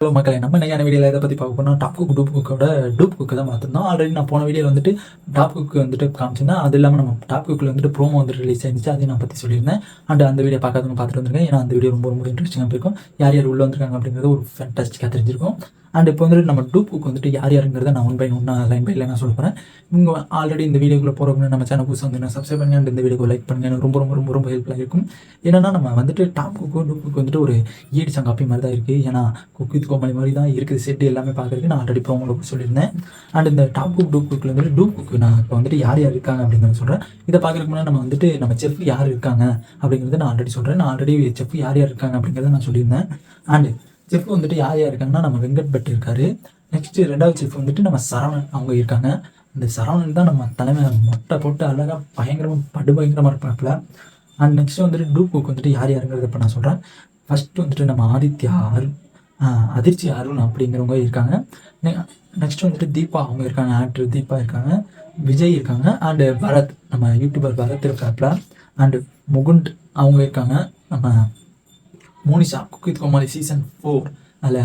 Hello மக்களே, நம்ம இன்னைக்கான வீடியோவில் எதை பற்றி பார்க்க போனால் டாப் குக் டூப் குக்கோட டூப் குக்கு தான் பார்த்துருந்தோம். ஆல்ரெடி நான் போன வீடியோவில் வந்துட்டு டாப் குக் வந்துட்டு காமிச்சிருந்தேன். அது இல்லாமல் நம்ம டாப் குக்கில் வந்துட்டு ப்ரோமோ வந்துட்டு ரிலீஸ் ஆயிருந்துச்சு, அதையும் நான் பற்றி சொல்லியிருந்தேன். அந்த வீடியோ பார்க்காதவங்க பார்த்துட்டு வந்துருக்கேன். ஏன்னா அந்த வீடியோ ரொம்ப ரொம்ப இன்ட்ரெஸ்டிங்காக இருக்கும். யார் யார் உள்ளே வந்திருக்காங்க அப்படிங்கிறது ஒரு ஃபேன்டாஸ்டிக்காக தெரிஞ்சிருக்கும். இப்போ வந்துட்டு நம்ம டூப் குக் வந்துட்டு யார் யாருங்கிறத நான் ஒன் பை ஒன்னாக லைன் பை லைனாக சொல்ல போகிறேன். இவங்க ஆல்ரெடி இந்த வீடியோக்குள்ளே போகிறவங்க நம்ம சேனல் புதுசாக வந்து சப்ஸ்கிரைப் பண்ணுங்க, இந்த வீடியோக்கு லைக் பண்ணுங்க. எனக்கு ரொம்ப ரொம்ப ரொம்ப ரொம்ப ஹெல்ப்ஃபுல்லாக இருக்கும். ஏன்னா நம்ம வந்துட்டு டாப் குக்கு டூப் குக் வந்துட்டு ஒரு ஈடிச்சா காப்பி மாதிரி தான் இருக்குது. ஏன்னா குக் வித் கோமாளி மாதிரி தான் இருக்குது செட்டு எல்லாமே பார்க்குறதுக்கு. நான் ஆல்ரெடி ப்ரோமோவில் சொல்லியிருந்தேன். இந்த டாப் குக் டூப் குக்கில் வந்துட்டு டூப் குக்கு நான் இப்போ வந்துட்டு யார் யார் இருக்காங்க அப்படிங்கிறத சொல்கிறேன். இதை பார்க்குறதுக்கு முன்னாடி நம்ம வந்துட்டு நம்ம செஃப் யார் இருக்காங்க அப்படிங்கிறத நான் ஆல்ரெடி சொல்கிறேன். நான் ஆல்ரெடி செஃப் யார் யார் இருக்காங்க அப்படிங்கிறத நான் சொல்லியிருந்தேன். செஃப் வந்துட்டு யார் யார் இருக்காங்கன்னா நம்ம வெங்கட் பட் இருக்காரு. நெக்ஸ்ட் ரெண்டாவது செஃப் வந்துட்டு நம்ம சரவணன் அவங்க இருக்காங்க. இந்த சரவணன் தான் நம்ம தலைமை மொட்டை போட்டு அழகாக பயங்கரமாக படுபயங்கரமாக இருப்பாப்புல. நெக்ஸ்ட் வந்துட்டு டூப் குக் வந்துட்டு யார் யாருங்கிறத இப்போ நான் சொல்கிறேன். ஃபஸ்ட்டு வந்துட்டு நம்ம அதிர்ச்சி அருண் அப்படிங்கிறவங்க இருக்காங்க. நெக்ஸ்ட் வந்துட்டு தீபா அவங்க இருக்காங்க, ஆக்டர் தீபா இருக்காங்க. விஜய் இருக்காங்க. பரத் நம்ம யூடியூபர் பரத் இருக்காப்புல. முகுந்த் அவங்க இருக்காங்க. நம்ம Monisha cook with Comali season 4 அதில்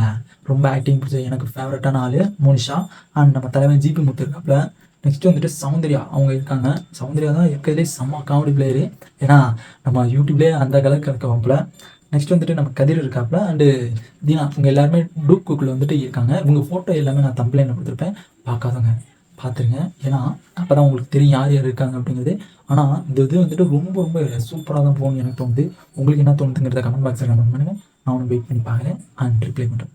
ரொம்ப ஆக்டிங் பிடிச்ச எனக்கு ஃபேவரட்டான ஆள் மோனிஷா. நம்ம தலைவன் ஜிபி முத்து இருக்காப்புல. நெக்ஸ்ட் வந்துட்டு சௌந்தர்யா அவங்க இருக்காங்க. சௌந்தர்யா தான் இருக்கிறதுலே செம்ம காமெடி பிளேயரு. ஏன்னா நம்ம யூடியூப்லேயே அந்த கலருக்கு இருக்கவாப்புல. நெக்ஸ்ட் வந்துட்டு நம்ம கதிர் இருக்காப்புல. தீனா இவங்க எல்லாருமே டூப் குக்கில் வந்துட்டு இருக்காங்க. இவங்க ஃபோட்டோ எல்லாமே நான் தம்ப்லைனில் கொடுத்துருப்பேன், பார்க்காதவங்க பார்த்துருங்க. ஏன்னா அப்போ தான் உங்களுக்கு தெரியும் யார் யார் இருக்காங்க அப்படிங்கிறது. ஆனால் இது வந்துட்டு ரொம்ப ரொம்ப சூப்பராக தான் போகணும்னு எனக்கு தோணுது. உங்களுக்கு என்ன தோணுதுங்கிறத கமெண்ட் பாக்ஸில் கமெண்ட் பண்ணுங்கள். நான் ஒன்று வெயிட் பண்ணி பார்க்குறேன் ரிப்ளை பண்ணுறேன்.